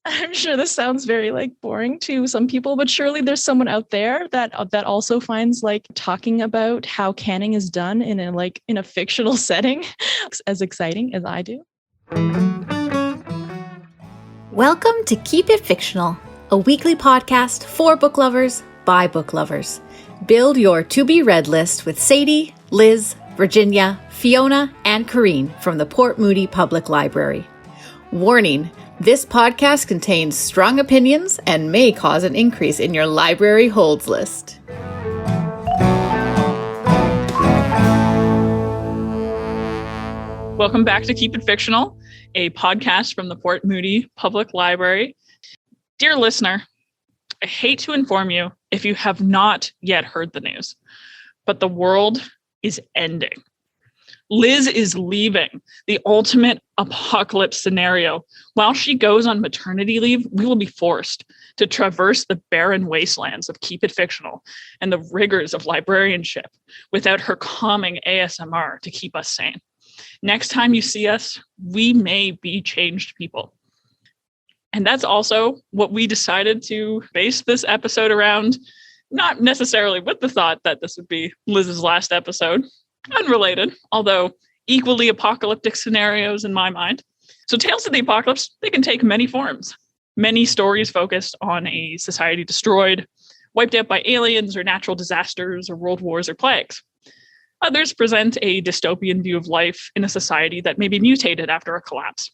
I'm sure this sounds very boring to some people, but surely there's someone out there that also finds talking about how canning is done in a fictional setting as exciting as I do. Welcome to Keep It Fictional, a weekly podcast for book lovers by book lovers. Build your to-be-read list with Sadie, Liz, Virginia, Fiona, and Corrine from the Port Moody Public Library. Warning, this podcast contains strong opinions and may cause an increase in your library holds list. Welcome back to Keep It Fictional, a podcast from the Port Moody Public Library. Dear listener, I hate to inform you if you have not yet heard the news, but the world is ending. Liz is leaving, the ultimate apocalypse scenario. While she goes on maternity leave, we will be forced to traverse the barren wastelands of Keep It Fictional and the rigors of librarianship without her calming ASMR to keep us sane. Next time you see us, we may be changed people. And that's also what we decided to base this episode around, not necessarily with the thought that this would be Liz's last episode. Unrelated, although equally apocalyptic scenarios in my mind. So Tales of the Apocalypse, they can take many forms. Many stories focused on a society destroyed, wiped out by aliens or natural disasters or world wars or plagues. Others present a dystopian view of life in a society that may be mutated after a collapse.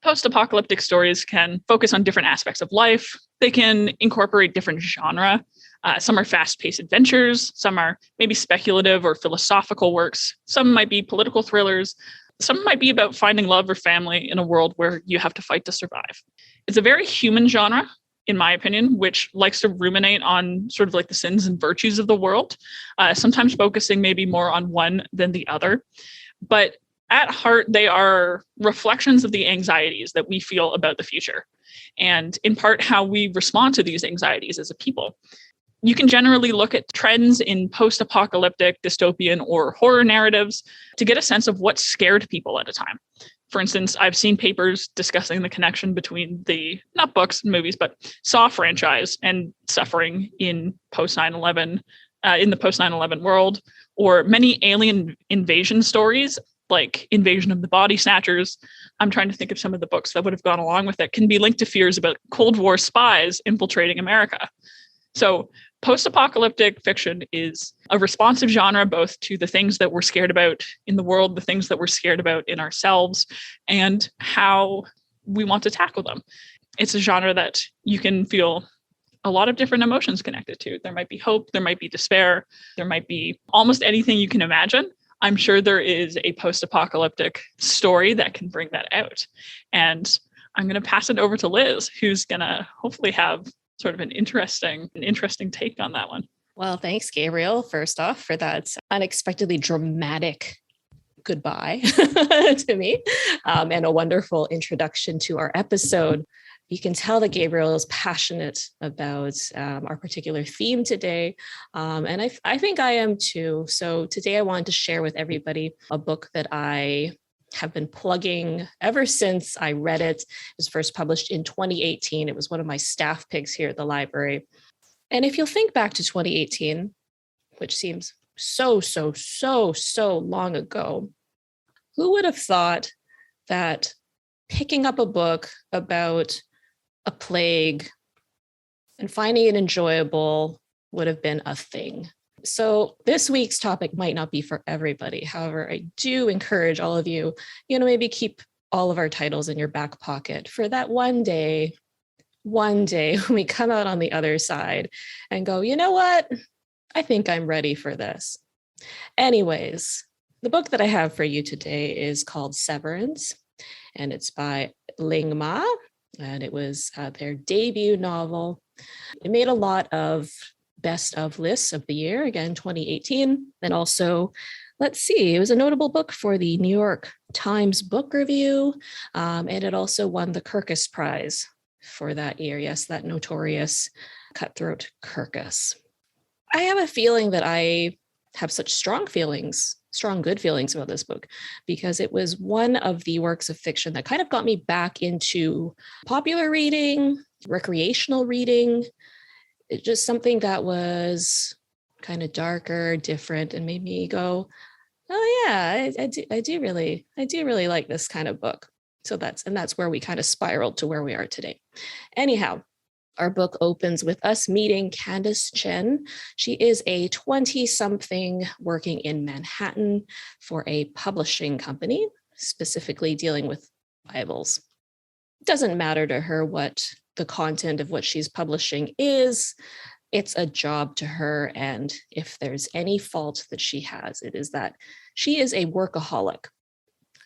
Post-apocalyptic stories can focus on different aspects of life. They can incorporate different genre. Some are fast-paced adventures. Some are maybe speculative or philosophical works. Some might be political thrillers. Some might be about finding love or family in a world where you have to fight to survive. It's a very human genre, in my opinion, which likes to ruminate on sort of the sins and virtues of the world, sometimes focusing maybe more on one than the other. But at heart, they are reflections of the anxieties that we feel about the future, and in part how we respond to these anxieties as a people. You can generally look at trends in post-apocalyptic, dystopian, or horror narratives to get a sense of what scared people at a time. For instance, I've seen papers discussing the connection between not books and movies, but Saw franchise and suffering in post-9/11, in the post-9/11 world, or many alien invasion stories like Invasion of the Body Snatchers. I'm trying to think of some of the books that would have gone along with it, can be linked to fears about Cold War spies infiltrating America. So post-apocalyptic fiction is a responsive genre both to the things that we're scared about in the world, the things that we're scared about in ourselves, and how we want to tackle them. It's a genre that you can feel a lot of different emotions connected to. There might be hope, there might be despair, there might be almost anything you can imagine. I'm sure there is a post-apocalyptic story that can bring that out. And I'm going to pass it over to Liz, who's going to hopefully have sort of an interesting take on that one. Well, thanks, Gabriel, first off, for that unexpectedly dramatic goodbye to me, and a wonderful introduction to our episode. You can tell that Gabriel is passionate about our particular theme today, and I think I am too. So today I wanted to share with everybody a book that I have been plugging ever since I read it. It was first published in 2018. It was one of my staff picks here at the library. And if you'll think back to 2018, which seems so long ago, who would have thought that picking up a book about a plague and finding it enjoyable would have been a thing? So this week's topic might not be for everybody. However, I do encourage all of you, maybe keep all of our titles in your back pocket for that one day when we come out on the other side and go, you know what? I think I'm ready for this. Anyways, the book that I have for you today is called Severance, and it's by Ling Ma, and it was their debut novel. It made a lot of best of lists of the year, again, 2018. And also, it was a notable book for the New York Times Book Review. And it also won the Kirkus Prize for that year. Yes, that notorious cutthroat Kirkus. I have a feeling that I have such strong feelings strong good feelings about this book because it was one of the works of fiction that kind of got me back into popular reading, recreational reading. It's just something that was kind of darker, different, and made me go, oh yeah, I do really like this kind of book. So that's where we kind of spiraled to where we are today. Anyhow, our book opens with us meeting Candace Chen. She is a 20-something working in Manhattan for a publishing company, specifically dealing with Bibles. It doesn't matter to her what the content of what she's publishing is. It's a job to her. And if there's any fault that she has, it is that she is a workaholic.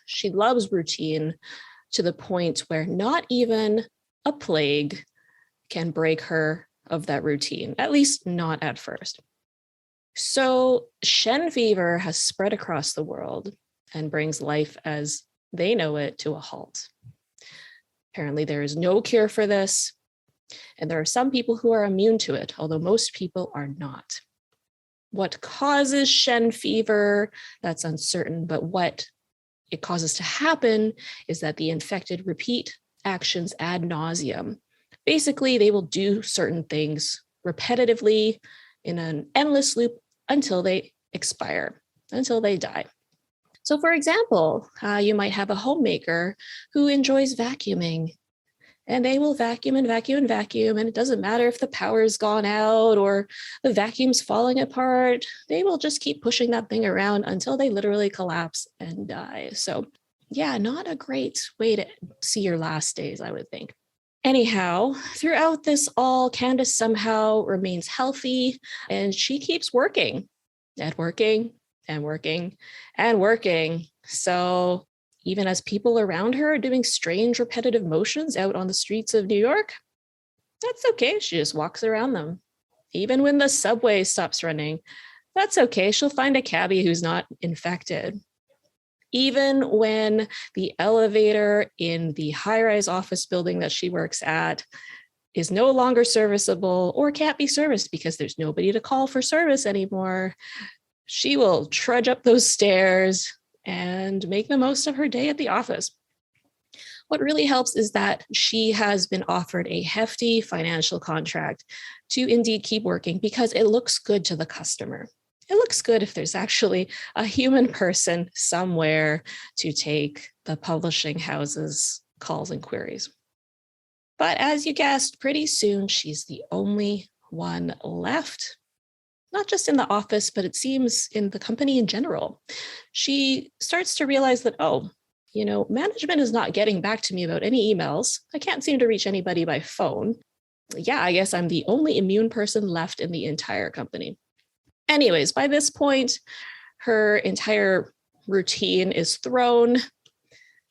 She loves routine to the point where not even a plague can break her of that routine, at least not at first. So Shen fever has spread across the world and brings life as they know it to a halt. Apparently, there is no cure for this, and there are some people who are immune to it, although most people are not. What causes Shen fever, that's uncertain, but what it causes to happen is that the infected repeat actions ad nauseum. Basically, they will do certain things repetitively in an endless loop until they expire, until they die. So for example, you might have a homemaker who enjoys vacuuming, and they will vacuum and vacuum and vacuum, and it doesn't matter if the power's gone out or the vacuum's falling apart. They will just keep pushing that thing around until they literally collapse and die. So yeah, not a great way to see your last days, I would think. Anyhow, throughout this all, Candace somehow remains healthy, and she keeps working and working and working and working. So even as people around her are doing strange repetitive motions out on the streets of New York, that's okay. She just walks around them. Even when the subway stops running, that's okay. She'll find a cabbie who's not infected. Even when the elevator in the high-rise office building that she works at is no longer serviceable or can't be serviced because there's nobody to call for service anymore, she will trudge up those stairs and make the most of her day at the office. What really helps is that she has been offered a hefty financial contract to indeed keep working because it looks good to the customer. It looks good if there's actually a human person somewhere to take the publishing house's calls and queries. But as you guessed, pretty soon she's the only one left, not just in the office, but it seems in the company in general. She starts to realize that, management is not getting back to me about any emails. I can't seem to reach anybody by phone. Yeah, I guess I'm the only immune person left in the entire company. Anyways, by this point, her entire routine is thrown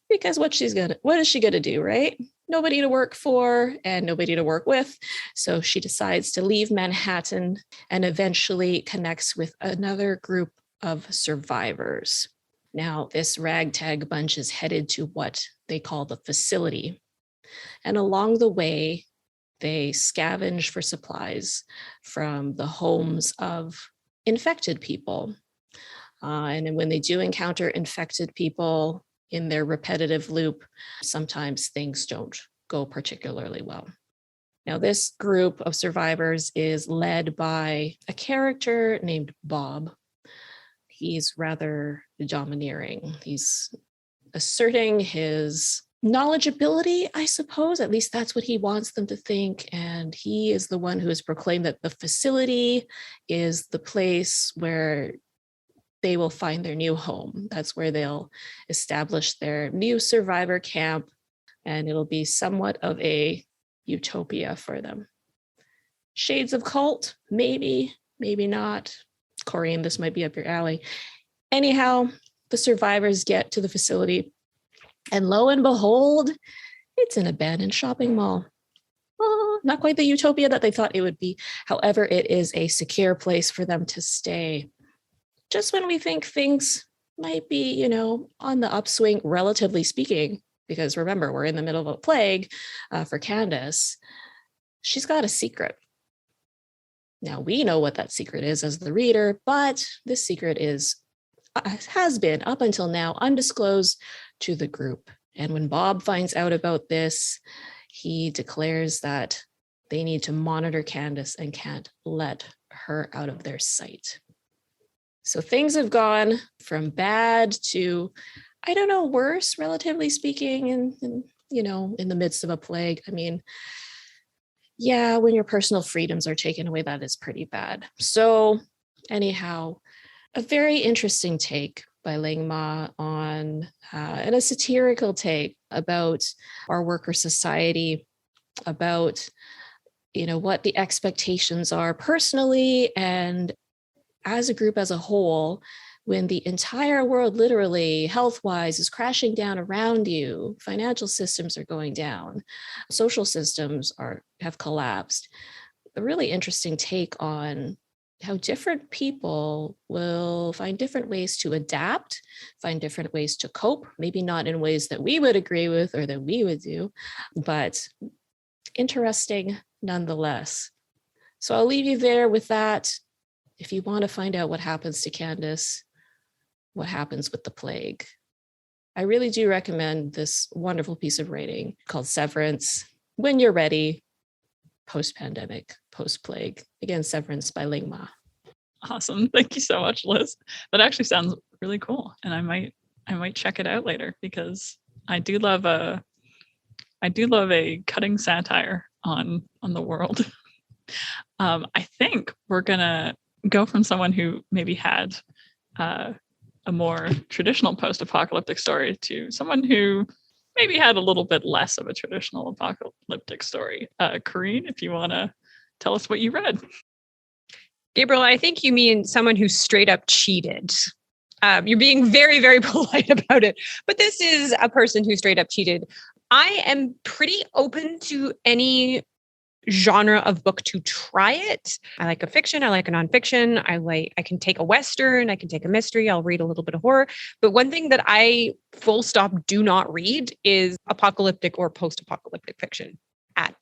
because what is she gonna do, right? Nobody to work for and nobody to work with. So she decides to leave Manhattan and eventually connects with another group of survivors. Now, this ragtag bunch is headed to what they call the facility. And along the way, they scavenge for supplies from the homes of infected people. And when they do encounter infected people in their repetitive loop, sometimes things don't go particularly well. Now, this group of survivors is led by a character named Bob. He's rather domineering. He's asserting his knowledgeability, I suppose. At least that's what he wants them to think. And he is the one who has proclaimed that the facility is the place where they will find their new home. That's where they'll establish their new survivor camp, and it'll be somewhat of a utopia for them. Shades of cult, maybe, maybe not. Corrine, this might be up your alley. Anyhow, the survivors get to the facility, and lo and behold, it's an abandoned shopping mall. Oh, not quite the utopia that they thought it would be. However, it is a secure place for them to stay. Just when we think things might be, on the upswing, relatively speaking, because remember, we're in the middle of a plague for Candace, she's got a secret. Now, we know what that secret is as the reader, but this secret is has been up until now undisclosed to the group. And when Bob finds out about this, he declares that they need to monitor Candace and can't let her out of their sight. So things have gone from bad to, I don't know, worse, relatively speaking, in the midst of a plague. I mean, yeah, when your personal freedoms are taken away, that is pretty bad. So anyhow, a very interesting take by Ling Ma on, and a satirical take about our worker society, about, what the expectations are personally and as a group as a whole, when the entire world, literally health-wise, is crashing down around you, financial systems are going down, social systems have collapsed. A really interesting take on how different people will find different ways to adapt, find different ways to cope, maybe not in ways that we would agree with or that we would do, but interesting nonetheless. So I'll leave you there with that. If you want to find out what happens to Candace, what happens with the plague, I really do recommend this wonderful piece of writing called Severance. When you're ready, post-pandemic, post-plague. Again, Severance by Ling Ma. Awesome. Thank you so much, Liz. That actually sounds really cool. And I might check it out later because I do love a cutting satire on the world. I think we're gonna go from someone who maybe had a more traditional post-apocalyptic story to someone who maybe had a little bit less of a traditional apocalyptic story. Corrine, if you want to tell us what you read. Gabriel, I think you mean someone who straight up cheated. You're being very, very polite about it, but this is a person who straight up cheated. I am pretty open to any genre of book to try it. I like a fiction. I like a nonfiction. I can take a Western. I can take a mystery. I'll read a little bit of horror. But one thing that I full stop do not read is apocalyptic or post-apocalyptic fiction at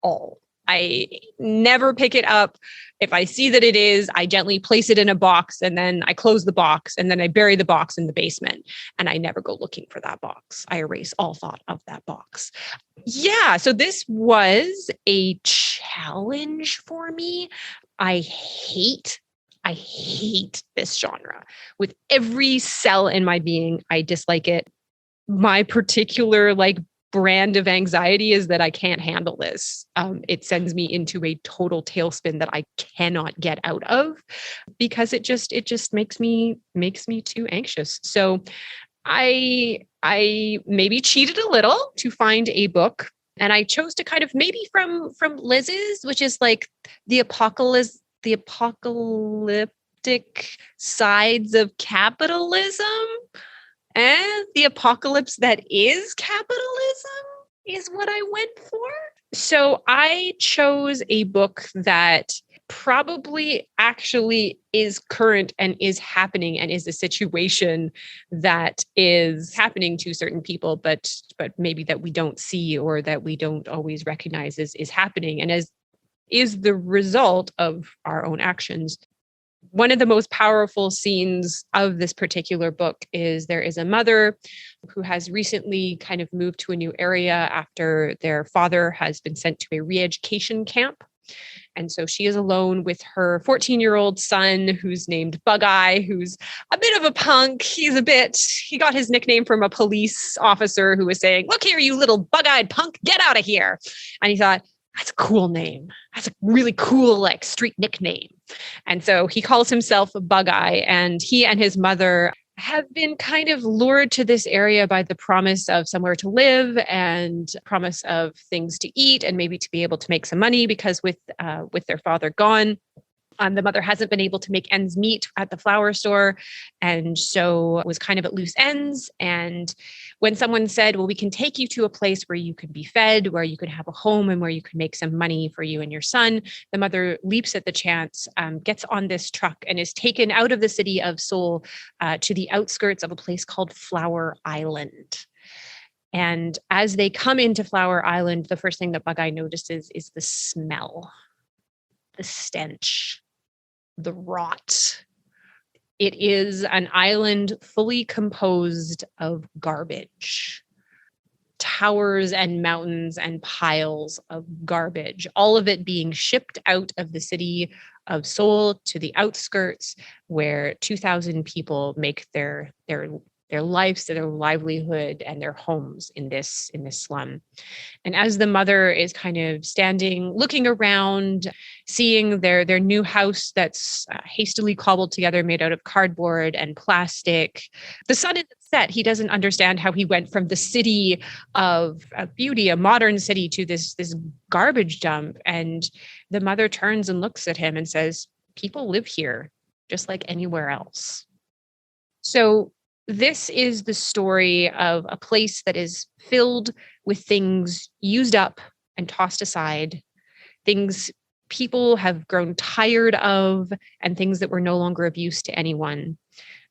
all. I never pick it up. If I see that it is, I gently place it in a box and then I close the box and then I bury the box in the basement and I never go looking for that box. I erase all thought of that box. Yeah, so this was a challenge for me. I hate this genre. With every cell in my being, I dislike it. My particular brand of anxiety is that I can't handle this. It sends me into a total tailspin that I cannot get out of because it just makes me too anxious. So I maybe cheated a little to find a book, and I chose to kind of maybe from Liz's, which is like the apocalyptic sides of capitalism. And the apocalypse that is capitalism is what I went for. So I chose a book that probably actually is current and is happening and is a situation that is happening to certain people, but maybe that we don't see or that we don't always recognize is happening and is the result of our own actions. One of the most powerful scenes of this particular book is there is a mother who has recently kind of moved to a new area after their father has been sent to a re-education camp. And so she is alone with her 14-year-old son, who's named Bug-Eye, who's a bit of a punk. He got his nickname from a police officer who was saying, "Look here, you little bug-eyed punk, get out of here." And he thought, that's a cool name. That's a really cool, street nickname. And so he calls himself Bug-Eye, and he and his mother have been kind of lured to this area by the promise of somewhere to live and promise of things to eat and maybe to be able to make some money because with their father gone, the mother hasn't been able to make ends meet at the flower store. And so was kind of at loose ends. And when someone said, well, we can take you to a place where you could be fed, where you could have a home and where you could make some money for you and your son, the mother leaps at the chance, gets on this truck and is taken out of the city of Seoul to the outskirts of a place called Flower Island. And as they come into Flower Island, the first thing that Bug-Eye notices is the smell, the stench, the rot, It is an island fully composed of garbage. Towers and mountains and piles of garbage, all of it being shipped out of the city of Seoul to the outskirts, where 2,000 people make their lives, their livelihood, and their homes in this slum. And as the mother is kind of standing, looking around, seeing their new house that's hastily cobbled together, made out of cardboard and plastic, the son is upset. He doesn't understand how he went from the city of beauty, a modern city, to this garbage dump. And the mother turns and looks at him and says, "People live here just like anywhere else." So this is the story of a place that is filled with things used up and tossed aside, things people have grown tired of, and things that were no longer of use to anyone.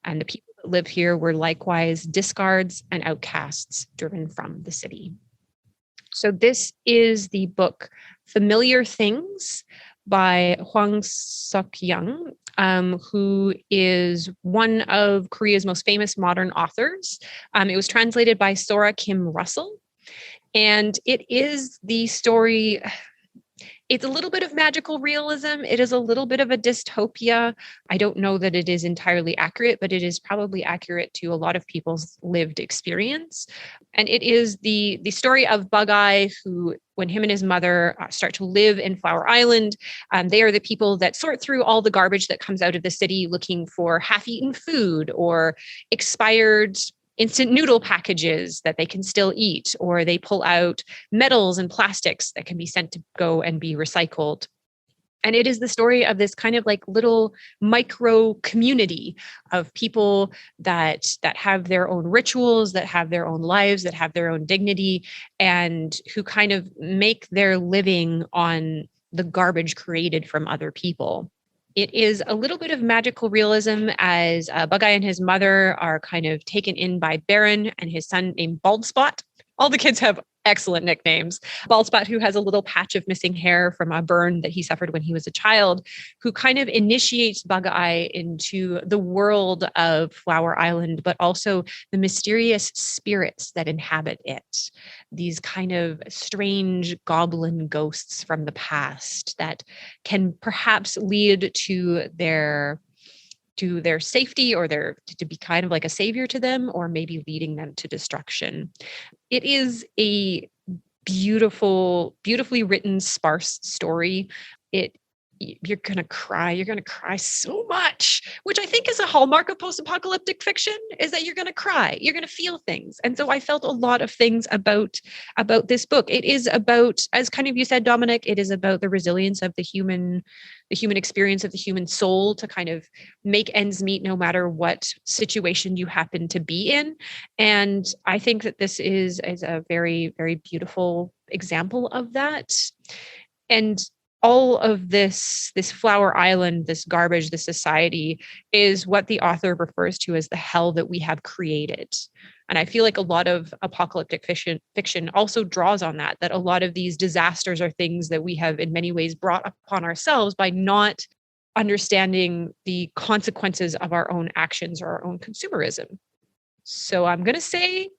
And the people that live here were likewise discards and outcasts driven from the city. So this is the book Familiar Things by Hwang Sok-yong, who is one of Korea's most famous modern authors. It was translated by Sora Kim Russell, and it is the story. It's a little bit of magical realism. It is a little bit of a dystopia. I don't know that it is entirely accurate, but it is probably accurate to a lot of people's lived experience. And it is the story of Bug-Eye, who, when him and his mother start to live in Flower Island, they are the people that sort through all the garbage that comes out of the city looking for half-eaten food or expired instant noodle packages that they can still eat, or they pull out metals and plastics that can be sent to go and be recycled. And it is the story of this kind of like little micro community of people that have their own rituals, that have their own lives, that have their own dignity, and who kind of make their living on the garbage created from other people. It is a little bit of magical realism, as Bug-Eye and his mother are kind of taken in by Baron and his son named Bald Spot. All the kids have excellent nicknames. Bald Spot, who has a little patch of missing hair from a burn that he suffered when he was a child, who kind of initiates Bug-Eye into the world of Flower Island, but also the mysterious spirits that inhabit it. These kind of strange goblin ghosts from the past that can perhaps lead to their safety, or to be kind of like a savior to them, or maybe leading them to destruction. It is a beautifully written, sparse story. You're going to cry so much, which I think is a hallmark of post-apocalyptic fiction, is that you're going to cry, you're going to feel things. And so I felt a lot of things about this book. It is about, as kind of you said, Dominic, it is about the resilience of the human experience, of the human soul, to kind of make ends meet no matter what situation you happen to be in. And I think that this is a very, very beautiful example of that. And all of this Flower Island, this garbage, this society, is what the author refers to as the hell that we have created. And I feel like a lot of apocalyptic fiction also draws on that a lot of these disasters are things that we have in many ways brought upon ourselves by not understanding the consequences of our own actions or our own consumerism. So I'm going to say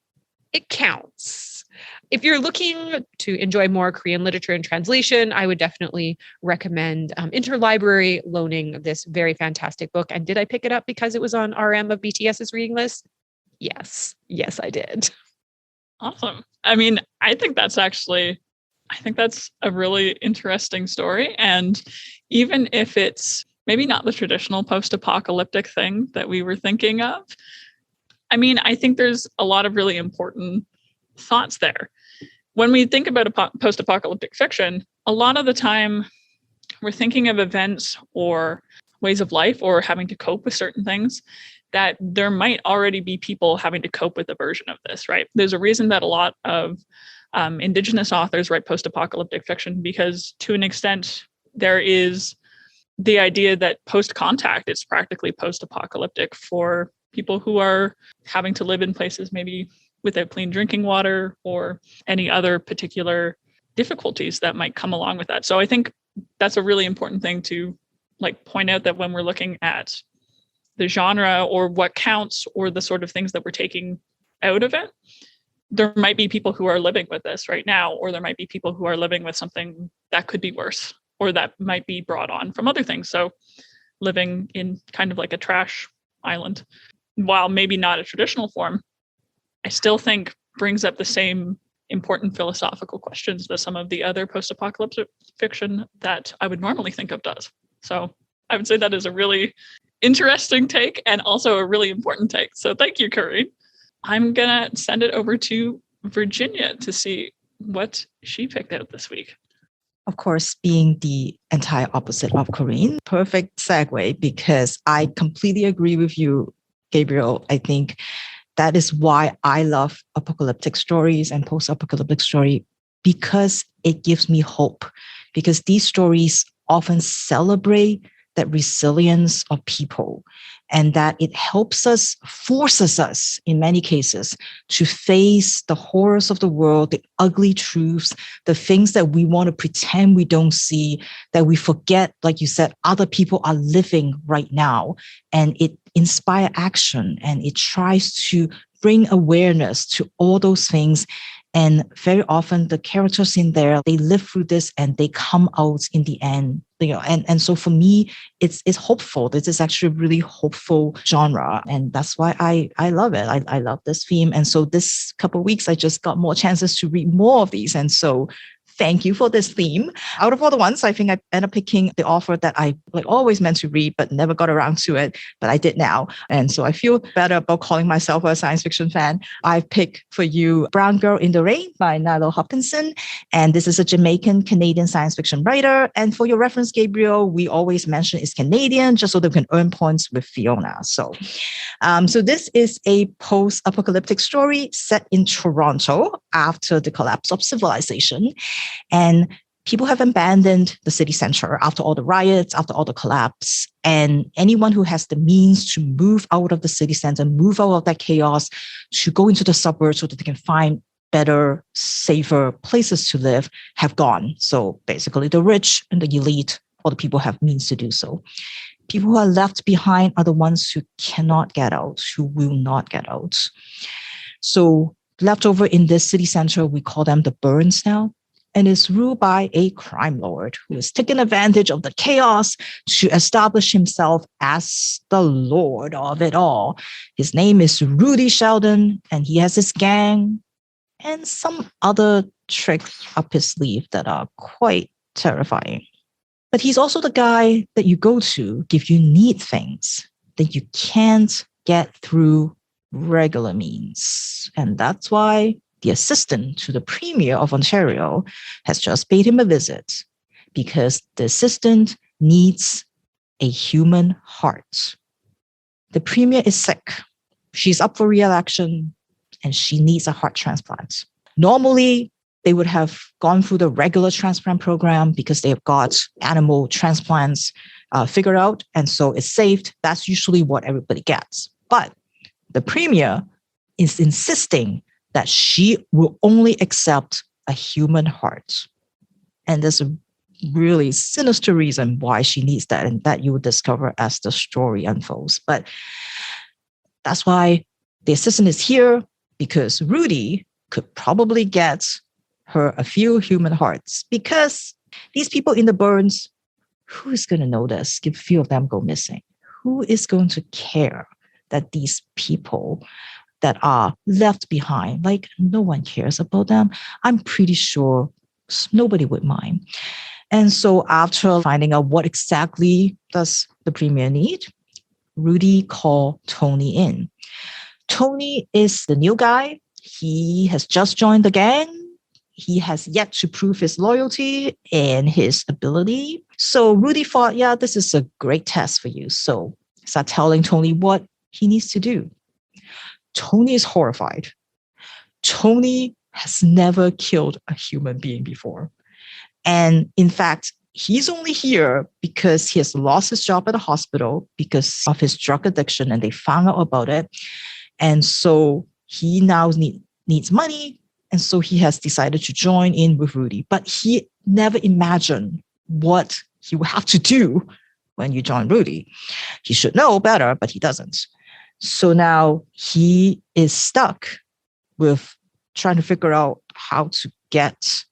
it counts. If you're looking to enjoy more Korean literature and translation, I would definitely recommend Interlibrary loaning this very fantastic book. And did I pick it up because it was on RM of BTS's reading list? Yes, I did. Awesome. I mean, I think that's a really interesting story. And even if it's maybe not the traditional post-apocalyptic thing that we were thinking of, I mean, I think there's a lot of really important thoughts there. When we think about post-apocalyptic fiction, a lot of the time we're thinking of events or ways of life or having to cope with certain things that there might already be people having to cope with a version of this, right? There's a reason that a lot of Indigenous authors write post-apocalyptic fiction, because to an extent there is the idea that post-contact is practically post-apocalyptic for people who are having to live in places maybe without clean drinking water or any other particular difficulties that might come along with that. So I think that's a really important thing to point out, that when we're looking at the genre or what counts or the sort of things that we're taking out of it. There might be people who are living with this right now, or there might be people who are living with something that could be worse or that might be brought on from other things. So living in kind of like a trash island, while maybe not a traditional form, I still think brings up the same important philosophical questions that some of the other post-apocalyptic fiction that I would normally think of does. So I would say that is a really interesting take and also a really important take. So thank you, Corinne. I'm going to send it over to Virginia to see what she picked out this week. Of course, being the entire opposite of Corinne, perfect segue, because I completely agree with you, Gabriel. I think that is why I love apocalyptic stories and post-apocalyptic story, because it gives me hope, because these stories often celebrate that resilience of people, and that it helps us, forces us in many cases to face the horrors of the world, the ugly truths, the things that we want to pretend we don't see, that we forget, like you said, other people are living right now. And it inspires action, and it tries to bring awareness to all those things. And very often the characters in there, they live through this and they come out in the end. And so for me, it's hopeful. This is actually a really hopeful genre. And that's why I love it. I love this theme. And so this couple of weeks, I just got more chances to read more of these. And so thank you for this theme. Out of all the ones, I think I ended up picking the author that I always meant to read, but never got around to it, but I did now. And so I feel better about calling myself a science fiction fan. I picked for you Brown Girl in the Rain by Nalo Hopkinson. And this is a Jamaican-Canadian science fiction writer. And for your reference, Gabriel, we always mention it's Canadian, just so they can earn points with Fiona. So this is a post-apocalyptic story set in Toronto after the collapse of civilization. And people have abandoned the city center after all the riots, after all the collapse. And anyone who has the means to move out of the city center, move out of that chaos, to go into the suburbs so that they can find better, safer places to live, have gone. So basically the rich and the elite, all the people have means to do so. People who are left behind are the ones who cannot get out, who will not get out. So left over in this city center, we call them the Burns now. And is ruled by a crime lord who has taken advantage of the chaos to establish himself as the lord of it all. His name is Rudy Sheldon, and he has his gang and some other tricks up his sleeve that are quite terrifying. But he's also the guy that you go to if you need things that you can't get through regular means. And that's why the assistant to the Premier of Ontario has just paid him a visit, because the assistant needs a human heart. The Premier is sick. She's up for re-election and she needs a heart transplant. Normally, they would have gone through the regular transplant program because they have got animal transplants figured out. And so it's saved. That's usually what everybody gets. But the Premier is insisting that she will only accept a human heart. And there's a really sinister reason why she needs that, and that you will discover as the story unfolds. But that's why the assistant is here, because Rudy could probably get her a few human hearts, because these people in the Burns, who is going to notice if a few of them go missing? Who is going to care that these people that are left behind, like no one cares about them? I'm pretty sure nobody would mind. And so after finding out what exactly does the Premier need, Rudy called Tony in. Tony is the new guy. He has just joined the gang. He has yet to prove his loyalty and his ability. So Rudy thought, yeah, this is a great test for you. So start telling Tony what he needs to do. Tony is horrified. Tony has never killed a human being before. And in fact, he's only here because he has lost his job at the hospital because of his drug addiction, and they found out about it. And so he now needs money. And so he has decided to join in with Rudy. But he never imagined what he would have to do when you join Rudy. He should know better, but he doesn't. So now he is stuck with trying to figure out how to get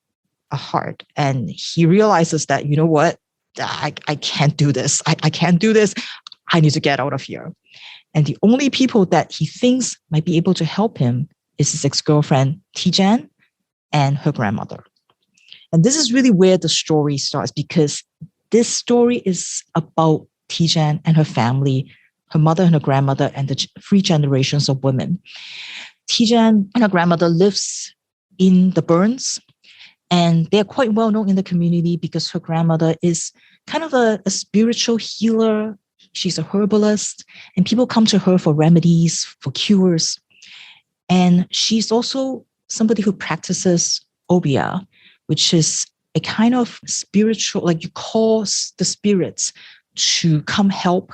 a heart. And he realizes that, you know what? I can't do this. I can't do this. I need to get out of here. And the only people that he thinks might be able to help him is his ex-girlfriend, Tijan, and her grandmother. And this is really where the story starts, because this story is about Tijan and her family, her mother and her grandmother, and the 3 generations of women. Tijan and her grandmother lives in the Burns, and they're quite well known in the community because her grandmother is kind of a spiritual healer. She's a herbalist, and people come to her for remedies, for cures. And she's also somebody who practices obia, which is a kind of spiritual, like you call the spirits to come help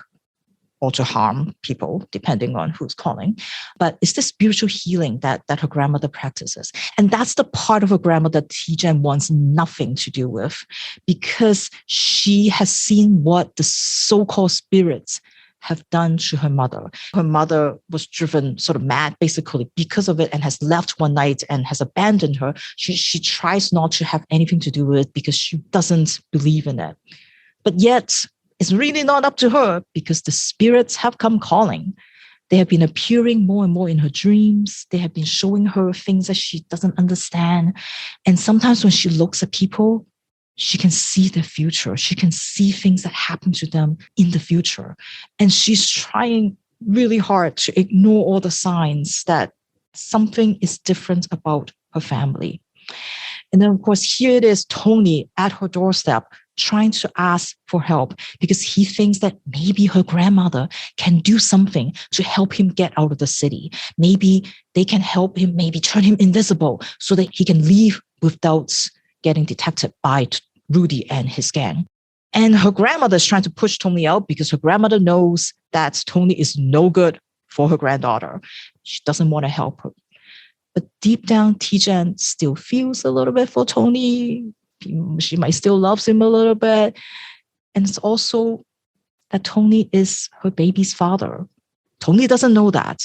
or to harm people, depending on who's calling. But it's the spiritual healing that her grandmother practices. And that's the part of her grandmother that Tijan wants nothing to do with, because she has seen what the so-called spirits have done to her mother. Her mother was driven sort of mad, basically, because of it, and has left one night and has abandoned her. She tries not to have anything to do with it because she doesn't believe in it. But yet, it's really not up to her, because the spirits have come calling. They have been appearing more and more in her dreams. They have been showing her things that she doesn't understand. And sometimes when she looks at people, she can see the future. She can see things that happen to them in the future. And she's trying really hard to ignore all the signs that something is different about her family. And then, of course, here it is, Tony at her doorstep, trying to ask for help because he thinks that maybe her grandmother can do something to help him get out of the city. Maybe they can help him, maybe turn him invisible so that he can leave without getting detected by Rudy and his gang. And her grandmother is trying to push Tony out because her grandmother knows that Tony is no good for her granddaughter. She doesn't want to help her. But deep down, Tijan still feels a little bit for Tony. She might still loves him a little bit. And it's also that Tony is her baby's father. Tony doesn't know that.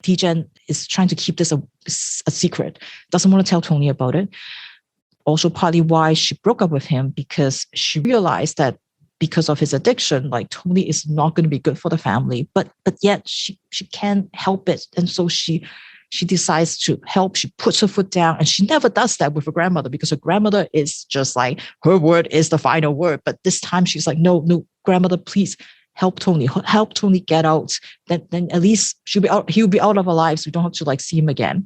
Tijan is trying to keep this a secret, doesn't want to tell Tony about it. Also partly why she broke up with him, because she realized that because of his addiction, like Tony is not going to be good for the family, but yet she can't help it. And so she decides to help. She puts her foot down, and she never does that with her grandmother because her grandmother is just like, her word is the final word. But this time she's like, no, grandmother, please help Tony get out. Then at least he'll be out of our lives. We don't have to like see him again.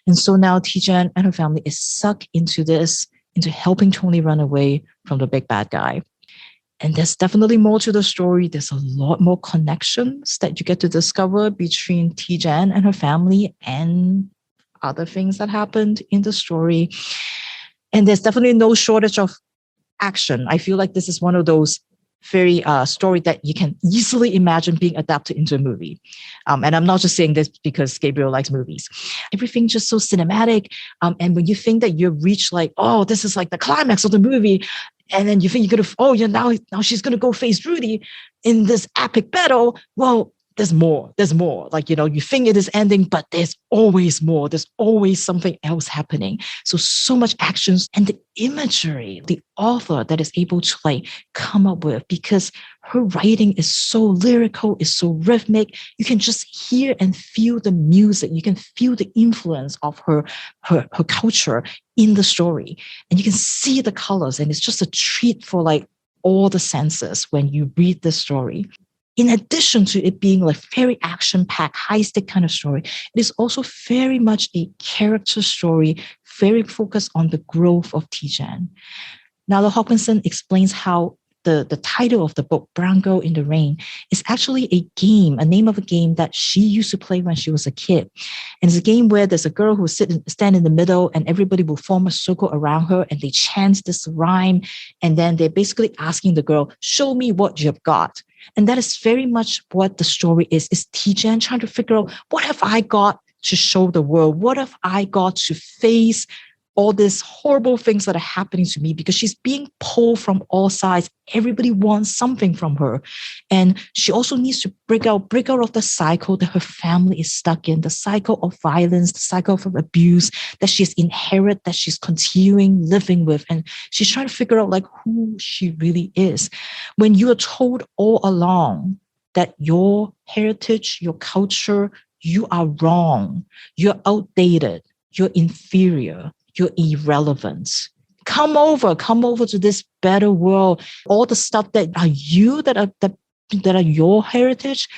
And so now Tijan and her family is sucked into helping Tony run away from the big bad guy. And there's definitely more to the story. There's a lot more connections that you get to discover between Tijan and her family and other things that happened in the story. And there's definitely no shortage of action. I feel like this is one of those very story that you can easily imagine being adapted into a movie. And I'm not just saying this because Gabriel likes movies. Everything's just so cinematic. And when you think that you've reached like, oh, this is like the climax of the movie, and then you think you're going to, now she's going to go face Rudy in this epic battle. Well, there's more. Like, you think it is ending, but there's always more. There's always something else happening. So much actions and the imagery, the author that is able to like come up with, because her writing is so lyrical, is so rhythmic. You can just hear and feel the music. You can feel the influence of her culture in the story. And you can see the colors, and it's just a treat for like all the senses when you read the story. In addition to it being like very action-packed, high-stake kind of story, it is also very much a character story, very focused on the growth of Tijan. Nalo Hopkinson explains how the title of the book, Brown Girl in the Rain, is actually a name of a game that she used to play when she was a kid. And it's a game where there's a girl who stand in the middle, and everybody will form a circle around her, and they chant this rhyme. And then they're basically asking the girl, show me what you've got. And that is very much what the story is Tijan trying to figure out, what have I got to show the world? What have I got to face all these horrible things that are happening to me because she's being pulled from all sides. Everybody wants something from her. And she also needs to break out of the cycle that her family is stuck in, the cycle of violence, the cycle of abuse that she's inherited, that she's continuing living with. And she's trying to figure out like who she really is. When you are told all along that your heritage, your culture, you are wrong, you're outdated, you're inferior, you're irrelevant. Come over to this better world. All the stuff that are you, that are your heritage,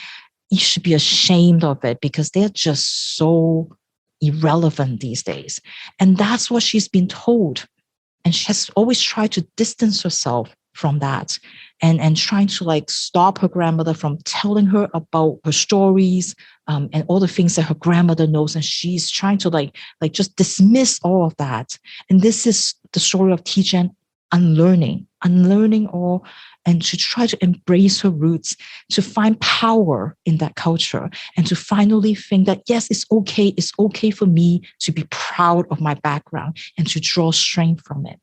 you should be ashamed of it because they're just so irrelevant these days. And that's what she's been told. And she has always tried to distance herself from that and trying to like stop her grandmother from telling her about her stories and all the things that her grandmother knows. And she's trying to like just dismiss all of that. And this is the story of Tijen unlearning all and to try to embrace her roots, to find power in that culture and to finally think that, yes, it's okay for me to be proud of my background and to draw strength from it.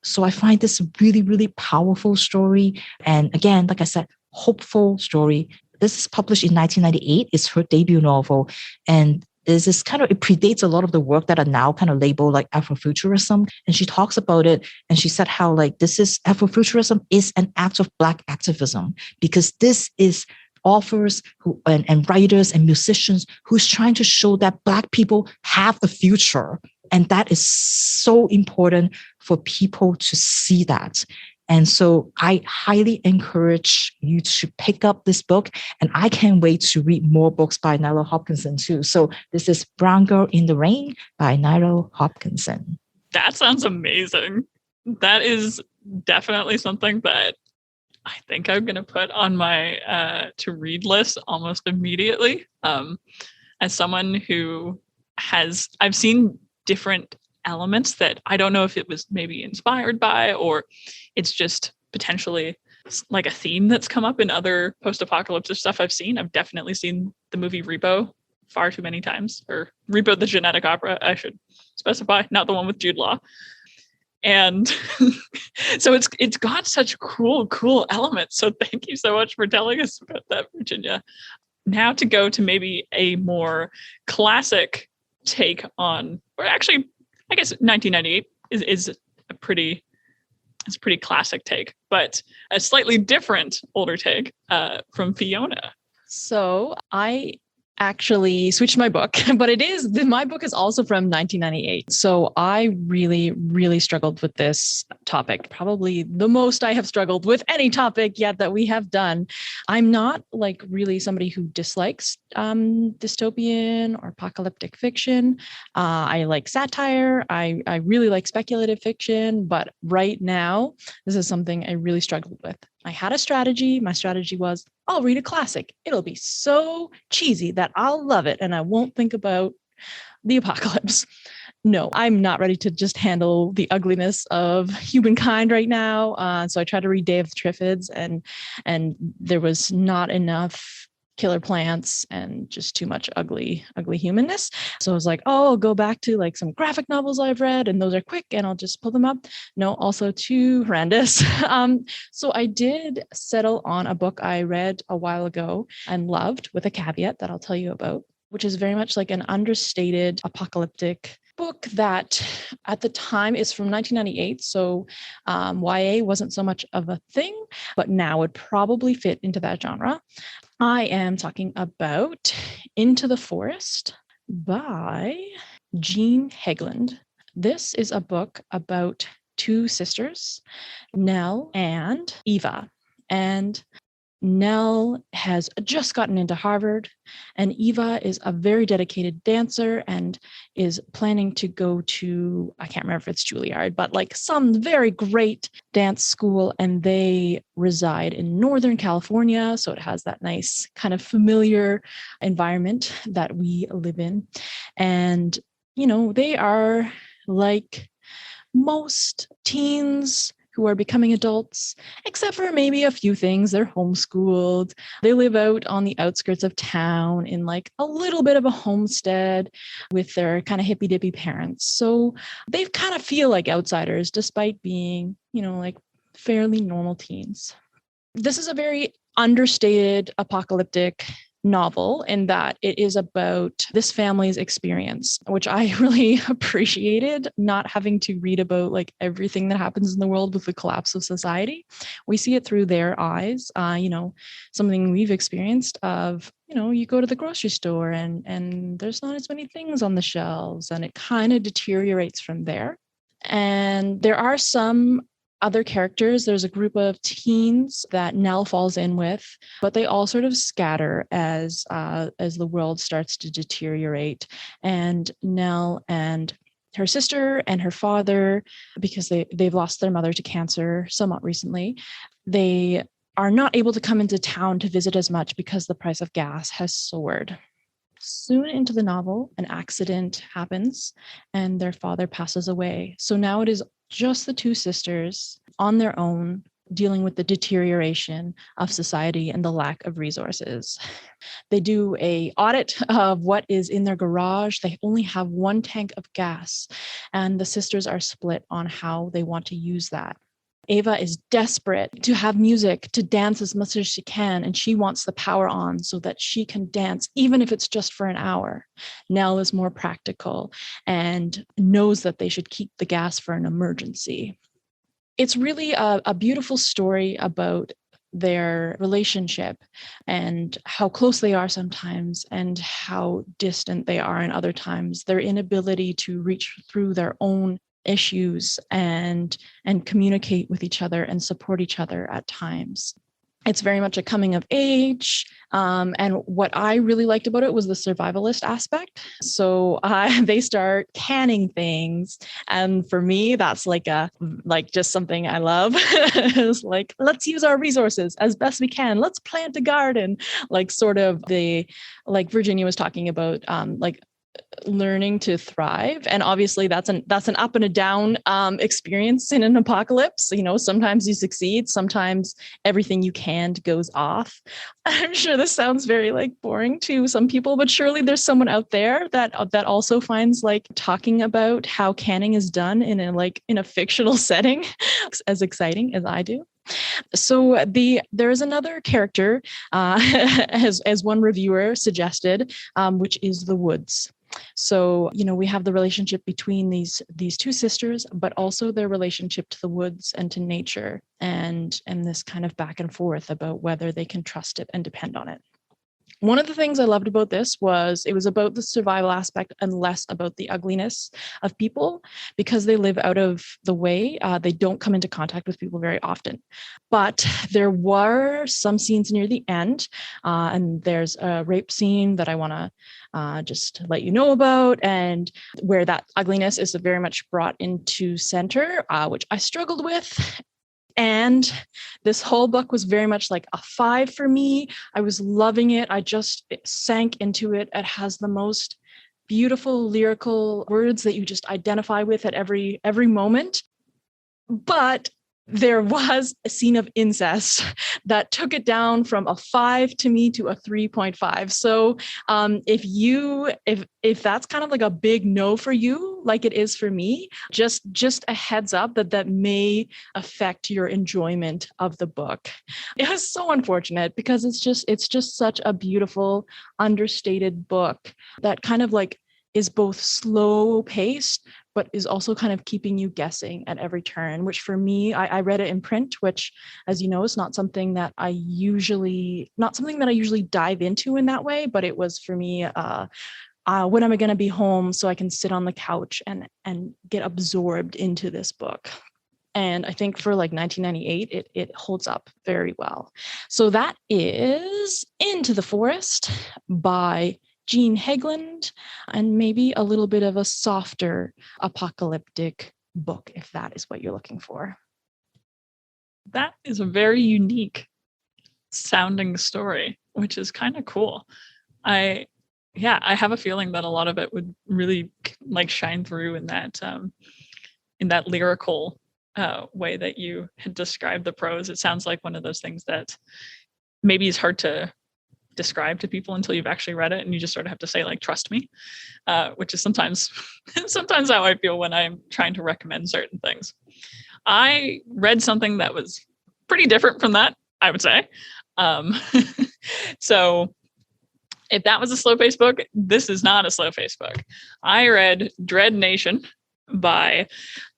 So I find this a really, really powerful story. And again, like I said, hopeful story. This is published in 1998. It's her debut novel. And this is it predates a lot of the work that are now kind of labeled like Afrofuturism. And she talks about it. And she said how like Afrofuturism is an act of Black activism because this is authors and writers and musicians who's trying to show that Black people have a future. And that is so important for people to see that. And so I highly encourage you to pick up this book. And I can't wait to read more books by Nalo Hopkinson too. So this is Brown Girl in the Rain by Nalo Hopkinson. That sounds amazing. That is definitely something that I think I'm going to put on my to read list almost immediately. As someone who I've seen different elements that I don't know if it was maybe inspired by or it's just potentially like a theme that's come up in other post-apocalyptic stuff I've seen. I've definitely seen the movie Repo far too many times, or Repo the Genetic Opera, I should specify, not the one with Jude Law. And so it's got such cool elements. So thank you so much for telling us about that, Virginia. Now to go to maybe a more classic take on, or actually, I guess 1998 is a pretty classic take, but a slightly different older take from Fiona. So I actually switched my book, but my book is also from 1998. So I really, really struggled with this topic, probably the most I have struggled with any topic yet that we have done. I'm not like really somebody who dislikes dystopian or apocalyptic fiction. I like satire. I really like speculative fiction, but right now, this is something I really struggled with. I had a strategy. My strategy was, I'll read a classic. It'll be so cheesy that I'll love it and I won't think about the apocalypse. No, I'm not ready to just handle the ugliness of humankind right now. So I tried to read Day of the Triffids and there was not enough killer plants and just too much ugly humanness. So I was like, oh, I'll go back to like some graphic novels I've read and those are quick and I'll just pull them up. No, also too horrendous. So I did settle on a book I read a while ago and loved with a caveat that I'll tell you about, which is very much like an understated apocalyptic book that at the time is from 1998. So YA wasn't so much of a thing, but now would probably fit into that genre. I am talking about Into the Forest by Jean Hegland. This is a book about two sisters, Nell and Eva. And Nell has just gotten into Harvard, and Eva is a very dedicated dancer and is planning to go to, I can't remember if it's Juilliard, but like some very great dance school, and they reside in Northern California. So it has that nice kind of familiar environment that we live in. And, they are like most teens who who are becoming adults, except for maybe a few things. They're homeschooled. They live out on the outskirts of town in like a little bit of a homestead with their kind of hippy dippy parents. So they kind of feel like outsiders despite being, like fairly normal teens. This is a very understated apocalyptic novel in that it is about this family's experience, which I really appreciated, not having to read about like everything that happens in the world with the collapse of society. We see it through their eyes, something we've experienced of, you go to the grocery store and there's not as many things on the shelves and it kind of deteriorates from there. And there are some other characters. There's a group of teens that Nell falls in with, but they all sort of scatter as the world starts to deteriorate. And Nell and her sister and her father, because they've lost their mother to cancer somewhat recently, they are not able to come into town to visit as much because the price of gas has soared. Soon into the novel, an accident happens and their father passes away. So now it is just the two sisters on their own dealing with the deterioration of society and the lack of resources. They do an audit of what is in their garage. They only have one tank of gas, and the sisters are split on how they want to use that. Ava is desperate to have music, to dance as much as she can, and she wants the power on so that she can dance, even if it's just for an hour. Nell is more practical and knows that they should keep the gas for an emergency. It's really a beautiful story about their relationship and how close they are sometimes and how distant they are in other times, their inability to reach through their own issues and communicate with each other and support each other at times. It's very much a coming of age. And what I really liked about it was the survivalist aspect. So they start canning things. And for me, that's like just something I love. It's like, let's use our resources as best we can. Let's plant a garden. Like sort of like Virginia was talking about, like learning to thrive. And obviously that's an up and a down experience in an apocalypse. Sometimes you succeed, sometimes everything you canned goes off. I'm sure this sounds very like boring to some people, but surely there's someone out there that also finds like talking about how canning is done in a fictional setting as exciting as I do. So there is another character, as one reviewer suggested, which is the woods. So, we have the relationship between these two sisters, but also their relationship to the woods and to nature, and this kind of back and forth about whether they can trust it and depend on it. One of the things I loved about this was it was about the survival aspect and less about the ugliness of people, because they live out of the way. They don't come into contact with people very often. But there were some scenes near the end, and there's a rape scene that I want to just let you know about, and where that ugliness is very much brought into center, which I struggled with. And this whole book was very much like a 5 for me. I was loving it. I just sank into it. It has the most beautiful lyrical words that you just identify with at every moment. But there was a scene of incest that took it down from a 5 to me to a 3.5. So if that's kind of like a big no for you, like it is for me, just a heads up that may affect your enjoyment of the book. It was so unfortunate because it's just such a beautiful, understated book that kind of like is both slow paced, but is also kind of keeping you guessing at every turn, which for me, I read it in print, which, as you know, is not something that I usually dive into in that way, but it was for me, when am I going to be home so I can sit on the couch and get absorbed into this book? And I think for like 1998, it holds up very well. So that is Into the Forest by Jean Hegland, and maybe a little bit of a softer apocalyptic book, if that is what you're looking for. That is a very unique sounding story, which is kind of cool. I have a feeling that a lot of it would really like shine through in that lyrical way that you had described the prose. It sounds like one of those things that maybe is hard to describe to people until you've actually read it, and you just sort of have to say, like, trust me, which is sometimes how I feel when I'm trying to recommend certain things. I read something that was pretty different from that, I would say. So if that was a slow-paced book, this is not a slow-paced book. I read Dread Nation by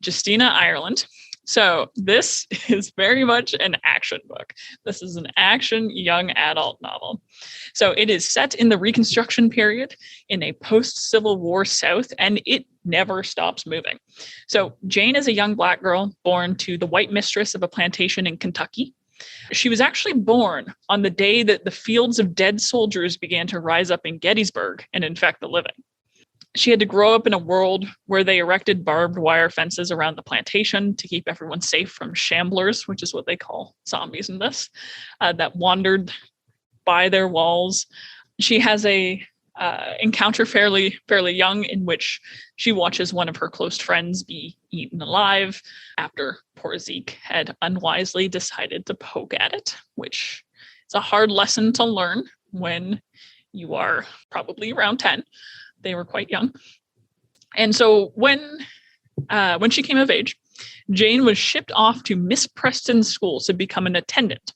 Justina Ireland. So this is very much an action book. This is an action young adult novel. So it is set in the Reconstruction period in a post-Civil War South, and it never stops moving. So Jane is a young Black girl born to the white mistress of a plantation in Kentucky. She was actually born on the day that the fields of dead soldiers began to rise up in Gettysburg and infect the living. She had to grow up in a world where they erected barbed wire fences around the plantation to keep everyone safe from shamblers, which is what they call zombies in this, that wandered by their walls. She has a encounter fairly young in which she watches one of her close friends be eaten alive after poor Zeke had unwisely decided to poke at it, which is a hard lesson to learn when you are probably around 10. They were quite young. And so when she came of age, Jane was shipped off to Miss Preston's school to become an attendant.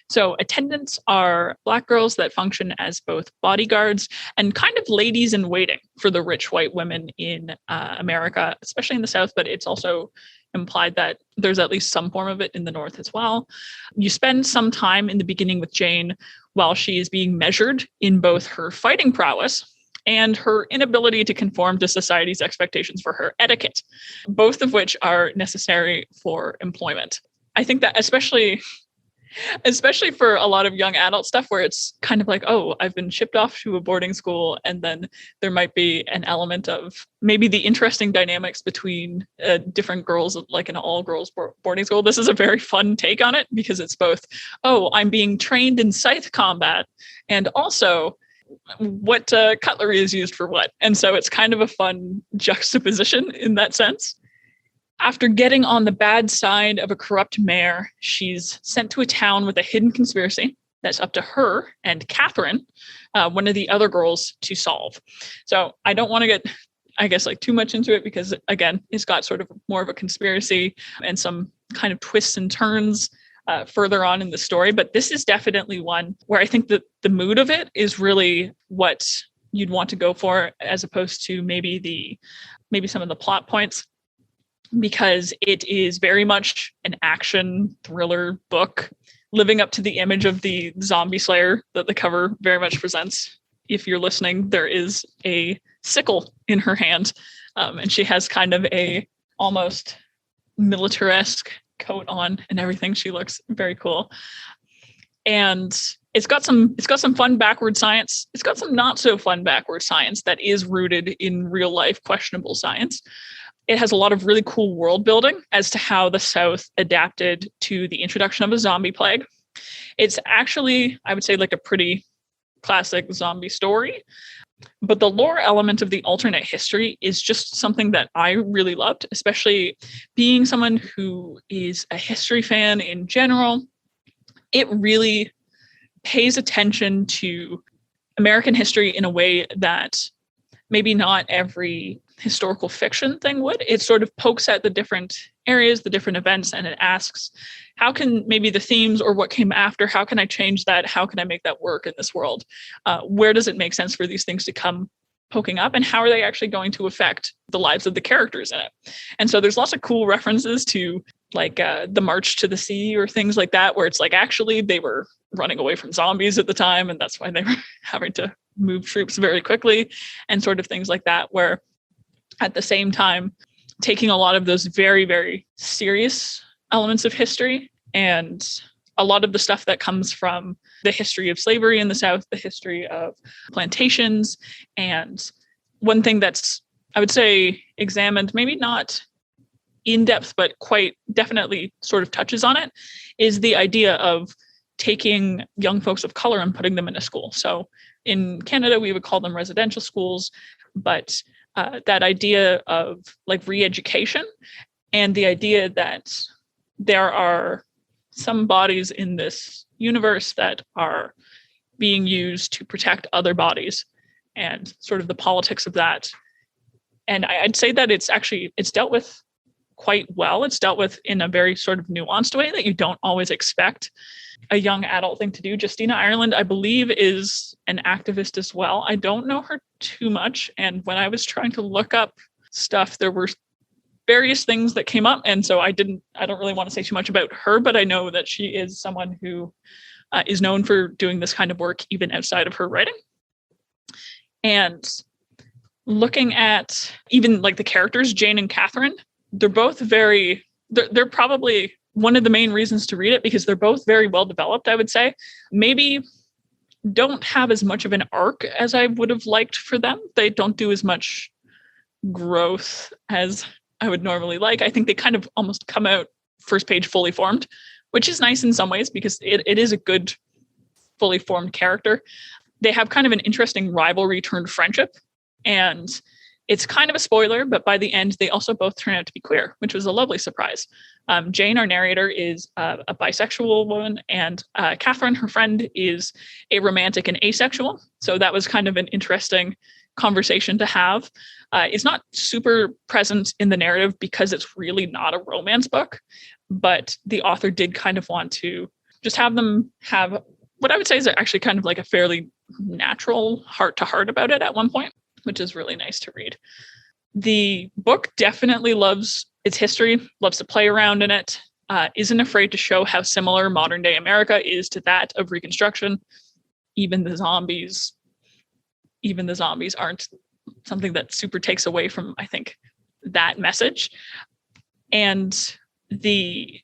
So attendants are Black girls that function as both bodyguards and kind of ladies in waiting for the rich white women in America, especially in the South, but it's also implied that there's at least some form of it in the North as well. You spend some time in the beginning with Jane while she is being measured in both her fighting prowess and her inability to conform to society's expectations for her etiquette, both of which are necessary for employment. I think that especially for a lot of young adult stuff where it's kind of like, oh, I've been shipped off to a boarding school, and then there might be an element of maybe the interesting dynamics between different girls, like an all-girls boarding school. This is a very fun take on it because it's both, oh, I'm being trained in scythe combat, and also what cutlery is used for what. And so it's kind of a fun juxtaposition in that sense. After getting on the bad side of a corrupt mayor, she's sent to a town with a hidden conspiracy that's up to her and Catherine, one of the other girls, to solve. So I don't want to get, I guess, like too much into it because, again, it's got sort of more of a conspiracy and some kind of twists and turns further on in the story. But this is definitely one where I think that the mood of it is really what you'd want to go for, as opposed to maybe some of the plot points, because it is very much an action thriller book, living up to the image of the zombie slayer that the cover very much presents. If you're listening, there is a sickle in her hand, and she has kind of a almost militaresque coat on and everything. She looks very cool. And it's got some fun backward science. It's got some not so fun backward science that is rooted in real life questionable science. It has a lot of really cool world building as to how the South adapted to the introduction of a zombie plague. It's actually, I would say, like a pretty classic zombie story. But the lore element of the alternate history is just something that I really loved, especially being someone who is a history fan in general. It really pays attention to American history in a way that maybe not every historical fiction thing would. It sort of pokes at the different areas, the different events, and it asks, how can maybe the themes or what came after, how can I change that? How can I make that work in this world? Where does it make sense for these things to come poking up, and how are they actually going to affect the lives of the characters in it? And so there's lots of cool references to like the March to the Sea or things like that, where it's like actually they were running away from zombies at the time, and that's why they were having to move troops very quickly, and sort of things like that, where at the same time taking a lot of those very, very serious elements of history and a lot of the stuff that comes from the history of slavery in the South, the history of plantations. And one thing that's, I would say, examined, maybe not in depth, but quite definitely sort of touches on it, is the idea of taking young folks of color and putting them in a school. So in Canada, we would call them residential schools, but that idea of like re-education And the idea that there are some bodies in this universe that are being used to protect other bodies and sort of the politics of that. And I'd say that it's dealt with quite well. It's dealt with in a very sort of nuanced way that you don't always expect a young adult thing to do. Justina Ireland, I believe, is an activist as well. I don't know her too much. And when I was trying to look up stuff, there were various things that came up. And so I don't really want to say too much about her, but I know that she is someone who is known for doing this kind of work even outside of her writing. And looking at even like the characters, Jane and Catherine, they're both they're probably one of the main reasons to read it because they're both very well developed, I would say. Maybe don't have as much of an arc as I would have liked for them. They don't do as much growth as I would normally like. I think they kind of almost come out first page fully formed, which is nice in some ways because it is a good fully formed character. They have kind of an interesting rivalry turned friendship. And it's kind of a spoiler, but by the end, they also both turn out to be queer, which was a lovely surprise. Jane, our narrator, is a bisexual woman, and Catherine, her friend, is a romantic and asexual. So that was kind of an interesting conversation to have. It's not super present in the narrative because it's really not a romance book, but the author did kind of want to just have them have what I would say is actually kind of like a fairly natural heart-to-heart about it at one point, which is really nice to read. The book definitely loves its history, loves to play around in it, isn't afraid to show how similar modern day America is to that of Reconstruction. Even the zombies aren't something that super takes away from, I think, that message. And the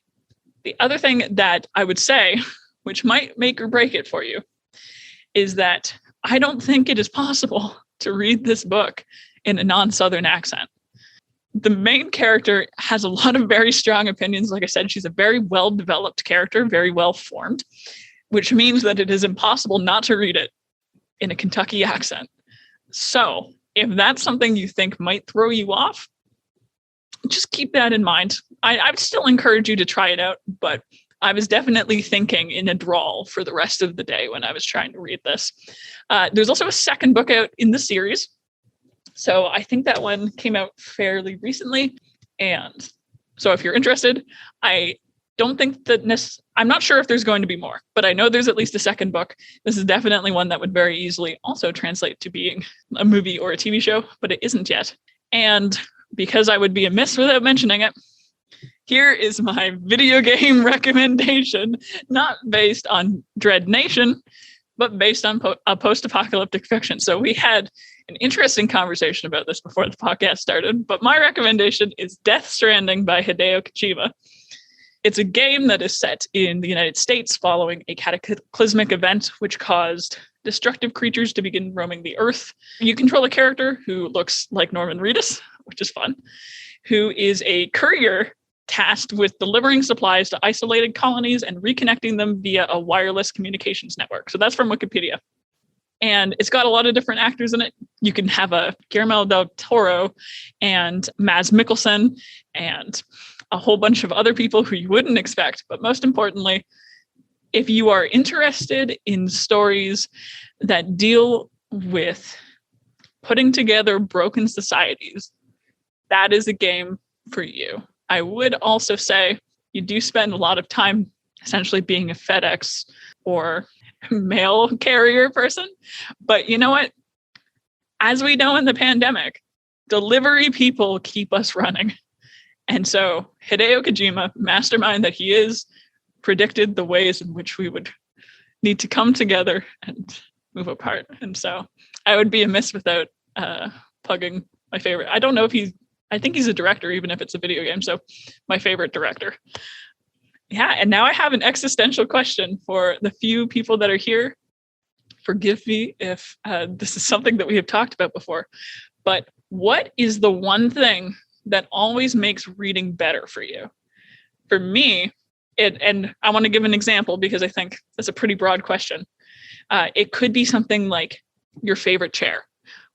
other thing that I would say, which might make or break it for you, is that I don't think it is possible to read this book in a non-Southern accent. The main character has a lot of very strong opinions. Like I said, she's a very well-developed character, very well-formed, which means that it is impossible not to read it in a Kentucky accent. So if that's something you think might throw you off, just keep that in mind. I would still encourage you to try it out, but I was definitely thinking in a drawl for the rest of the day when I was trying to read this. There's also a second book out in the series. So I think that one came out fairly recently. And so if you're interested, I don't think that I'm not sure if there's going to be more, but I know there's at least a second book. This is definitely one that would very easily also translate to being a movie or a TV show, but it isn't yet. And because I would be amiss without mentioning it, here is my video game recommendation, not based on Dread Nation, but based on a post-apocalyptic fiction. So we had an interesting conversation about this before the podcast started, but my recommendation is Death Stranding by Hideo Kojima. It's a game that is set in the United States following a cataclysmic event which caused destructive creatures to begin roaming the earth. You control a character who looks like Norman Reedus, which is fun, who is a courier tasked with delivering supplies to isolated colonies and reconnecting them via a wireless communications network. So that's from Wikipedia. And it's got a lot of different actors in it. You can have a Guillermo del Toro and Mads Mikkelsen and a whole bunch of other people who you wouldn't expect. But most importantly, if you are interested in stories that deal with putting together broken societies, that is a game for you. I would also say you do spend a lot of time essentially being a FedEx or mail carrier person. But you know what? As we know in the pandemic, delivery people keep us running. And so Hideo Kojima, mastermind that he is, predicted the ways in which we would need to come together and move apart. And so I would be amiss without plugging my favorite. I don't know if I think he's a director, even if it's a video game. So my favorite director. Yeah. And now I have an existential question for the few people that are here. Forgive me if this is something that we have talked about before, but what is the one thing that always makes reading better for you? For me, and I want to give an example because I think that's a pretty broad question. It could be something like your favorite chair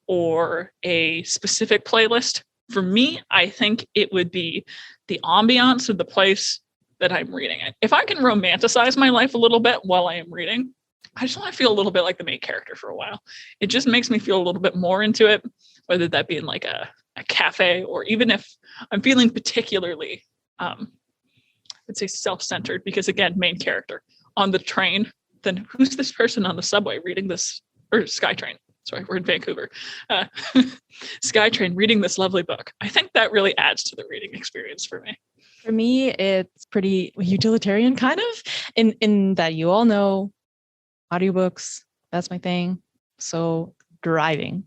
or a specific playlist For me, I think it would be the ambiance of the place that I'm reading it. If I can romanticize my life a little bit while I am reading, I just want to feel a little bit like the main character for a while. It just makes me feel a little bit more into it, whether that be in like a cafe, or even if I'm feeling particularly, I'd say self-centered, because again, main character on the train, then who's this person on the subway reading this, or SkyTrain? Sorry, we're in Vancouver. SkyTrain reading this lovely book. I think that really adds to the reading experience for me. For me, it's pretty utilitarian, kind of, in that you all know audiobooks, that's my thing. So driving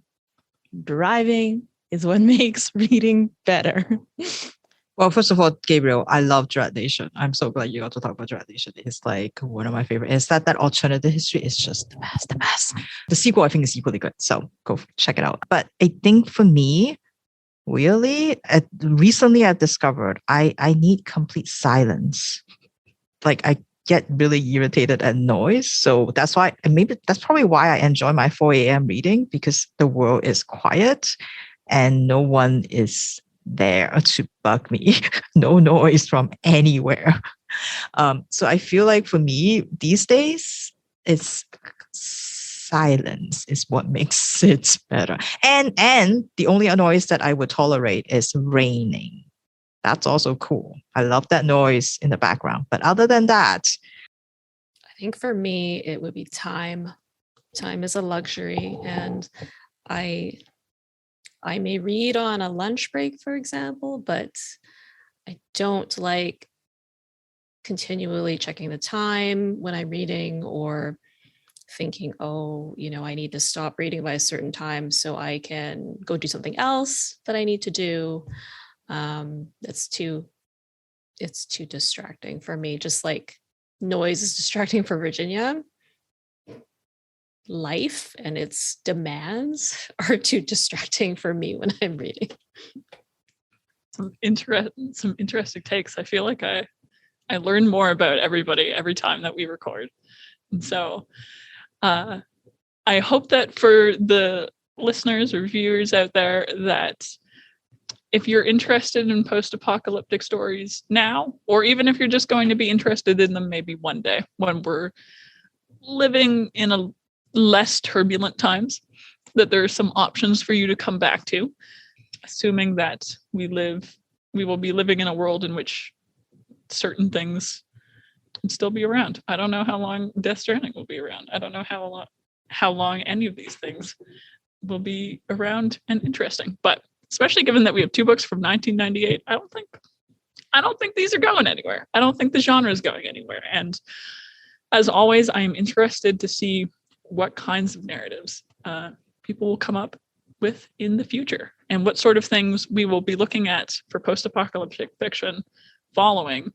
is what makes reading better. Well, first of all, Gabriel, I love Dread Nation. I'm so glad you got to talk about Dread Nation. It's like one of my favorite. It's that alternative history is just the best. The sequel, I think, is equally good. So go check it out. But I think for me, really, recently I've discovered I need complete silence. Like I get really irritated at noise. So that's why, and maybe that's probably why I enjoy my 4 a.m. reading, because the world is quiet and no one is there to bug me. No noise from anywhere. So I feel like for me these days, it's silence is what makes it better. And the only noise that I would tolerate is raining. That's also cool. I love that noise in the background. But other than that, I think for me, it would be time. Time is a luxury, and I may read on a lunch break, for example, but I don't like continually checking the time when I'm reading, or thinking, I need to stop reading by a certain time so I can go do something else that I need to do. It's too distracting for me. Just like noise is distracting for Virginia, life and its demands are too distracting for me when I'm reading. Some interesting takes. I feel like I learn more about everybody every time that we record. And so I hope that for the listeners or viewers out there, that if you're interested in post-apocalyptic stories now, or even if you're just going to be interested in them maybe one day when we're living in a less turbulent times, that there are some options for you to come back to, assuming that we will be living in a world in which certain things can still be around. I don't know how long Death Stranding will be around. I don't know how long any of these things will be around and interesting. But especially given that we have 2 books from 1998, I don't think these are going anywhere. I don't think the genre is going anywhere. And as always, I am interested to see what kinds of narratives people will come up with in the future, and what sort of things we will be looking at for post-apocalyptic fiction following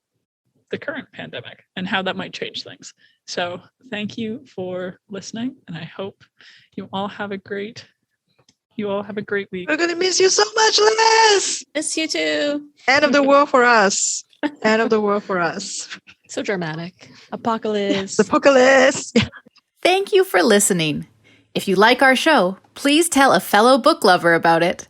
the current pandemic, and how that might change things. So thank you for listening, and I hope you all have a great week. We're gonna miss you so much, Liz. Miss you too. End of the world for us. End of the world for us. So dramatic. Apoca-LIZ. Apoca-LIZ. Thank you for listening. If you like our show, please tell a fellow book lover about it.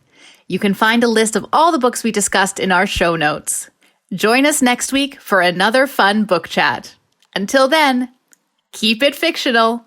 You can find a list of all the books we discussed in our show notes. Join us next week for another fun book chat. Until then, keep it fictional.